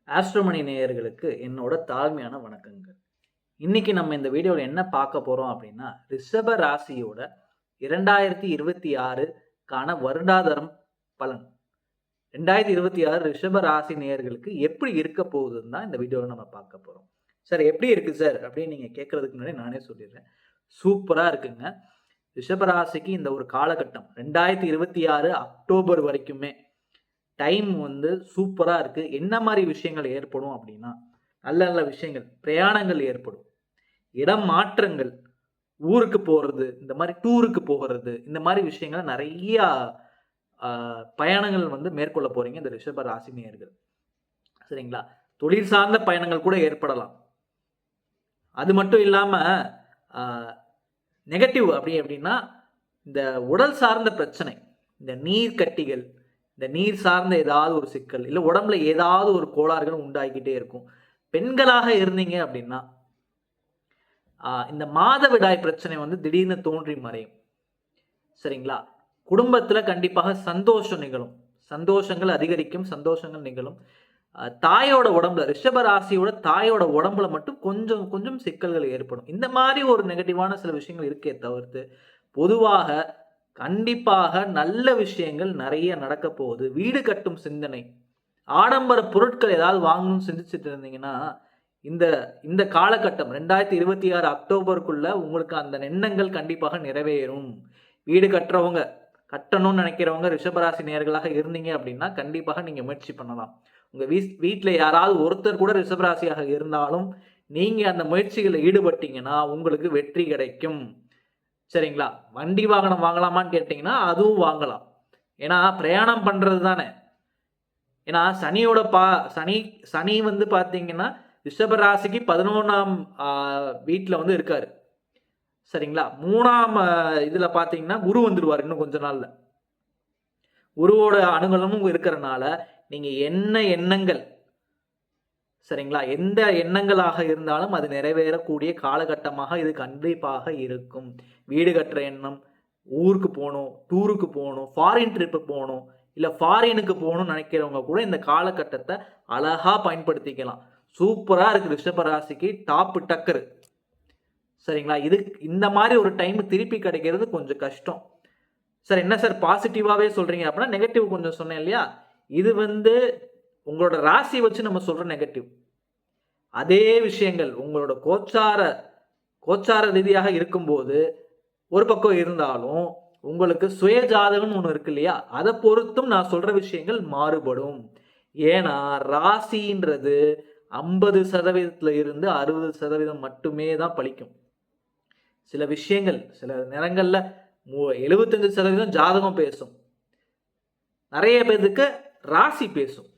ஆஸ்ட்ரோமணி நேயர்களுக்கு என்னோட தாழ்மையான வணக்கங்கள். இன்னைக்கு நம்ம இந்த வீடியோவில் என்ன பார்க்க போறோம் அப்படின்னா, ரிஷப ராசியோட 2026க்கான வருடாந்திரம் பலன். 2026 ரிஷப ராசி நேயர்களுக்கு எப்படி இருக்க போகுதுன்னு தான் இந்த வீடியோவில் நம்ம பார்க்க போறோம். சார் எப்படி இருக்கு சார் அப்படின்னு நீங்க கேட்கறதுக்கு முன்னாடி நானே சொல்லிடுறேன். சூப்பரா இருக்குங்க. ரிஷப ராசிக்கு இந்த ஒரு காலகட்டம் 2026 அக்டோபர் வரைக்குமே டைம் சூப்பரா இருக்கு. என்ன மாதிரி விஷயங்கள் ஏற்படும் அப்படின்னா, நல்ல நல்ல விஷயங்கள், பிரயாணங்கள் ஏற்படும், இடம் மாற்றங்கள், ஊருக்கு போறது, இந்த மாதிரி டூருக்கு போகிறது, இந்த மாதிரி விஷயங்கள் நிறைய பயணங்கள் மேற்கொள்ள போறீங்க இந்த ரிஷப ராசி நேயர்கள். சரிங்களா? தொழில் சார்ந்த பயணங்கள் கூட ஏற்படலாம். அது மட்டும் இல்லாம நெகட்டிவ் அப்படின்னா இந்த உடல் சார்ந்த பிரச்சனை, இந்த நீர் கட்டிகள், இந்த நீர் சார்ந்த ஏதாவது ஒரு சிக்கல், இல்லை உடம்புல ஏதாவது ஒரு கோளாறுகள் உண்டாகிக்கிட்டே இருக்கும். பெண்களாக இருந்தீங்க அப்படின்னா இந்த மாதவிடாய் பிரச்சனை திடீர்னு தோன்றி மறையும். சரிங்களா? குடும்பத்துல கண்டிப்பாக சந்தோஷம் நிகழும், சந்தோஷங்கள் அதிகரிக்கும், சந்தோஷங்கள் நிகழும். தாயோட உடம்புல, ரிஷப ராசியோட தாயோட உடம்புல மட்டும் கொஞ்சம் கொஞ்சம் சிக்கல்கள் ஏற்படும். இந்த மாதிரி ஒரு நெகட்டிவான சில விஷயங்கள் இருக்கே தவிர்த்து பொதுவாக கண்டிப்பாக நல்ல விஷயங்கள் நிறைய நடக்க போகுது. வீடு கட்டும் சிந்தனை, ஆடம்பர பொருட்கள் ஏதாவது வாங்கணும்னு சிந்திச்சுட்டு இருந்தீங்கன்னா இந்த இந்த காலகட்டம் 2026 அக்டோபருக்குள்ள உங்களுக்கு அந்த எண்ணங்கள் கண்டிப்பாக நிறைவேறும். வீடு கட்டணும்னு நினைக்கிறவங்க ரிஷபராசி நேயர்களாக இருந்தீங்க அப்படின்னா கண்டிப்பாக நீங்க முயற்சி பண்ணலாம். உங்க வீட்டில் யாராவது ஒருத்தர் கூட ரிஷபராசியாக இருந்தாலும் நீங்க அந்த முயற்சிகளில் ஈடுபட்டீங்கன்னா உங்களுக்கு வெற்றி கிடைக்கும். சரிங்களா? வண்டி வாகனம் வாங்கலாமான்னு கேட்டீங்கன்னா அதுவும் வாங்கலாம். ஏன்னா பிரயாணம் பண்றது தானே. ஏன்னா சனியோட சனி பார்த்தீங்கன்னா ரிஷபராசிக்கு 11ஆம் வீட்டில் இருக்காரு. சரிங்களா? 3ஆம் இதுல பார்த்தீங்கன்னா குரு வந்துடுவார் இன்னும் கொஞ்ச நாள்ல. குருவோட அனுகூலமும் இருக்கிறனால நீங்க என்ன எண்ணங்கள், சரிங்களா, எந்த எண்ணங்களாக இருந்தாலும் அது நிறைவேறக்கூடிய காலகட்டமாக இது கண்டிப்பாக இருக்கும். வீடு கட்டுற எண்ணம், ஊருக்கு போகணும், டூருக்கு போகணும், ஃபாரின் ட்ரிப்பு போகணும், இல்லை ஃபாரினுக்கு போகணும்னு நினைக்கிறவங்க கூட இந்த காலகட்டத்தை அழகா பயன்படுத்திக்கலாம். சூப்பரா இருக்கு ரிஷப ராசிக்கு, டாப் டக்கரு. சரிங்களா? இது இந்த மாதிரி ஒரு டைம் திருப்பி கிடைக்கிறது கொஞ்சம் கஷ்டம். சார் என்ன சார் பாசிட்டிவாவே சொல்றீங்க அப்படின்னா, நெகட்டிவ் கொஞ்சம் சொன்னேன் இல்லையா? இது உங்களோட ராசி வச்சு நம்ம சொல்ற நெகட்டிவ். அதே விஷயங்கள் உங்களோட கோச்சார ரீதியாக இருக்கும்போது ஒரு பக்கம் இருந்தாலும் உங்களுக்கு சுய ஜாதகம்னு ஒன்று இருக்கு இல்லையா? அதை பொறுத்தும் நான் சொல்ற விஷயங்கள் மாறுபடும். ஏன்னா ராசின்றது 50% இருந்து 60% மட்டுமே தான் பலிக்கும். சில விஷயங்கள் சில நேரங்கள்ல 75% ஜாதகம் பேசும், நிறைய பேருக்கு ராசி பேசும்.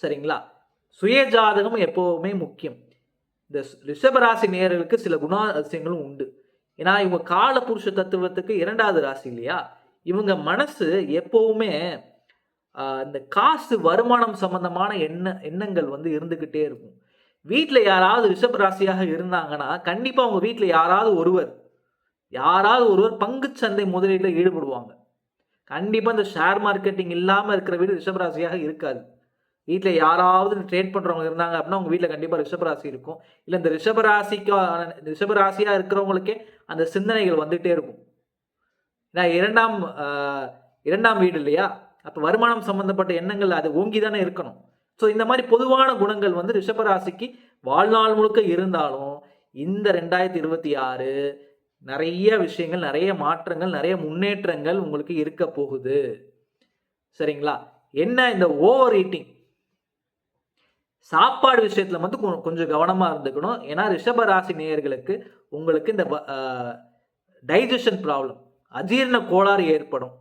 சரிங்களா? சுய ஜாதகம் எப்பவுமே முக்கியம். இந்த ரிஷபராசி நேயர்களுக்கு சில குணாதிசயங்களும் உண்டு. ஏன்னா இவங்க கால புருஷ தத்துவத்துக்கு 2வது ராசி இல்லையா? இவங்க மனசு எப்பவுமே இந்த காசு வருமானம் சம்பந்தமான எண்ணங்கள் இருந்துகிட்டே இருக்கும். வீட்டில் யாராவது ரிஷபராசியாக இருந்தாங்கன்னா கண்டிப்பா உங்க வீட்டில் யாராவது ஒருவர் பங்குச்சந்தை முதலீட்டில் ஈடுபடுவாங்க. கண்டிப்பா இந்த ஷேர் மார்க்கெட்டிங் இல்லாம இருக்கிற வீடு ரிஷபராசியாக இருக்காது. வீட்டில் யாராவது ட்ரேட் பண்றவங்க இருந்தாங்க அப்படின்னா உங்க வீட்டில் கண்டிப்பா ரிஷபராசி இருக்கும். இல்லை இந்த ரிஷபராசியா இருக்கிறவங்களுக்கே அந்த சிந்தனைகள் வந்துட்டே இருக்கும். ஏன்னா இரண்டாம் வீடு இல்லையா? அப்ப வருமானம் சம்பந்தப்பட்ட எண்ணங்கள் அது ஓங்கி தானே இருக்கணும். ஸோ இந்த மாதிரி பொதுவான குணங்கள் ரிஷபராசிக்கு வாழ்நாள் முழுக்க இருந்தாலும் இந்த 2026 நிறைய விஷயங்கள், நிறைய மாற்றங்கள், நிறைய முன்னேற்றங்கள் உங்களுக்கு இருக்க போகுது. சரிங்களா? என்ன இந்த ஓவர் ஈட்டிங், சாப்பாடு விஷயத்துல கொஞ்சம் கவனமா இருந்துக்கணும். ஏன்னா ரிஷபராசி நேயர்களுக்கு உங்களுக்கு இந்த டைஜஷன் ப்ராப்ளம், அஜீரண கோளாறு ஏற்படும்.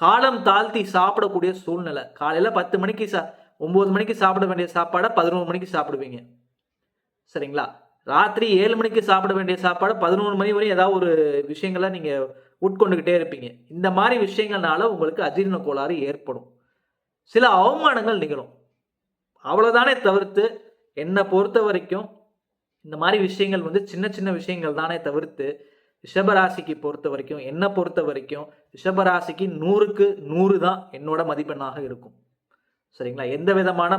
காலம் தாழ்த்தி சாப்பிடக்கூடிய சூழ்நிலை. காலையில 10 மணிக்கு 9 மணிக்கு சாப்பிட வேண்டிய சாப்பாடை 11 மணிக்கு சாப்பிடுவீங்க. சரிங்களா? ராத்திரி 7 மணிக்கு சாப்பிட வேண்டிய சாப்பாடு 11 மணி வரையும் ஏதாவது ஒரு விஷயங்களை நீங்க உட்கொண்டுகிட்டே இருப்பீங்க. இந்த மாதிரி விஷயங்கள்னால உங்களுக்கு அஜீரண கோளாறு ஏற்படும். சில அவமானங்கள் நிகழும். அவ்வளவுதானே தவிர்த்து என்னை பொறுத்த வரைக்கும் இந்த மாதிரி விஷயங்கள் சின்ன சின்ன விஷயங்கள் தானே தவிர்த்து ரிஷபராசிக்கு பொறுத்த வரைக்கும், என்னை பொறுத்த வரைக்கும் ரிஷபராசிக்கு 100க்கு 100 தான் என்னோட மதிப்பெண்ணாக இருக்கும். சரிங்களா? எந்த விதமான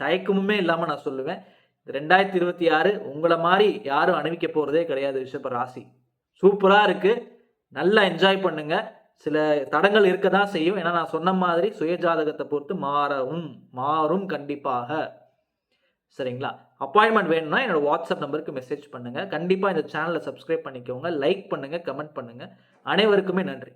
தயக்கமுமே இல்லாமல் நான் சொல்லுவேன், 2026 உங்களை மாதிரி யாரும் அணிவிக்க போகிறதே கிடையாது. ரிஷப ராசி சூப்பராக இருக்குது, நல்லா என்ஜாய் பண்ணுங்க. சில தடங்கள் இருக்க தான் செய்யும். ஏன்னா நான் சொன்ன மாதிரி சுயஜாதகத்தை பொறுத்து மாறும் கண்டிப்பாக. சரிங்களா? அப்பாயின்மெண்ட் வேணும்னா என்னோட வாட்ஸ்அப் நம்பருக்கு மெசேஜ் பண்ணுங்க. கண்டிப்பாக இந்த சேனலை சப்ஸ்கிரைப் பண்ணிக்கோங்க, லைக் பண்ணுங்க, கமெண்ட் பண்ணுங்க. அனைவருக்குமே நன்றி.